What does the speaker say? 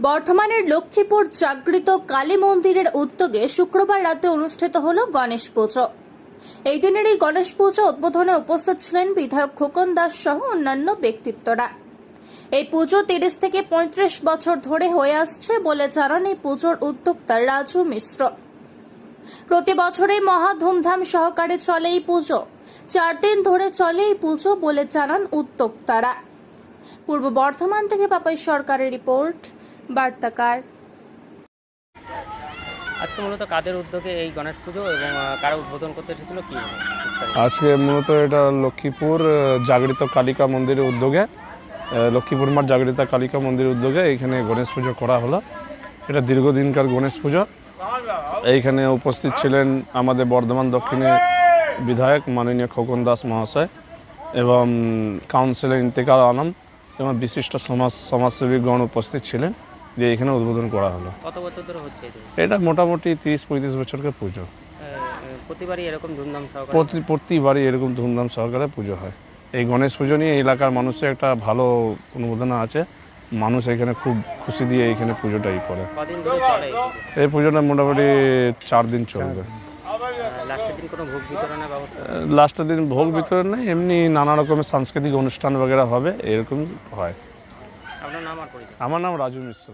বর্ধমানের লক্ষ্মীপুর জাগৃত কালী মন্দিরের উদ্যোগে শুক্রবার রাতে অনুষ্ঠিত হলো গণেশ পুজো। এই দিনের এই গণেশ পুজো উদ্বোধনে উপস্থিত ছিলেন বিধায়ক খোকন দাস সহ অন্যান্য ব্যক্তিত্বরা। এই পুজো 30 থেকে 35 বছর ধরে হয়ে আসছে বলে জানান এই পুজোর উদ্যোক্তা রাজু মিশ্র। প্রতি বছরই মহা ধুমধাম সহকারে চলে এই পুজো। 4 দিন ধরে চলে এই পুজো বলে জানান উদ্যোক্তারা। পূর্ব বর্ধমান থেকে পাপাই সরকারের রিপোর্ট, বার্তাকার। আজকে মূলত কাদের উদ্যোগে এই গণেশ পুজো এবং কারা উদ্বোধন করতে এসেছিল কি? আজকে মূলত এটা লক্ষ্মীপুর জাগৃত কালিকা মন্দিরের উদ্যোগে, লক্ষ্মীপুর মাঠ জাগৃত কালিকা মন্দিরের উদ্যোগে এইখানে গণেশ পুজো করা হলো। এটা দীর্ঘদিনকার গণেশ পুজো। এইখানে উপস্থিত ছিলেন আমাদের বর্ধমান দক্ষিণের বিধায়ক মাননীয় খোকন দাস মহাশয় এবং কাউন্সিলর ইন্তেকার আলম এবং বিশিষ্ট সমাজসেবীগণ উপস্থিত ছিলেন। দিয়ে এখানে উদ্বোধন করা হলো। কত বছর ধরে হচ্ছে এটা মোটামুটি 30-35 বছরকার পুজো। প্রতিবারই এরকম ধুমধাম সহকারে প্রতিবারই এরকম ধুমধাম সহকারে পুজো হয়। এই গণেশ পুজো নিয়ে এলাকার মানুষের একটা ভালো অনুমোদনা আছে। মানুষ এখানে খুব খুশি দিয়ে এখানে পুজোটাই করে। কদিন ধরে চলে এই পুজোটা মোটামুটি 4 দিন চলবে। লাস্টের দিন কোনো ভোগ বিতরণের ব্যবস্থা? লাস্টের দিন ভোগ বিতরণ নেই, এমনি নানা রকমের সাংস্কৃতিক অনুষ্ঠান বগেরা হবে, এরকম হয়। আপনার নাম আর পরিচয়? আমার নাম রাজু মিশ্র।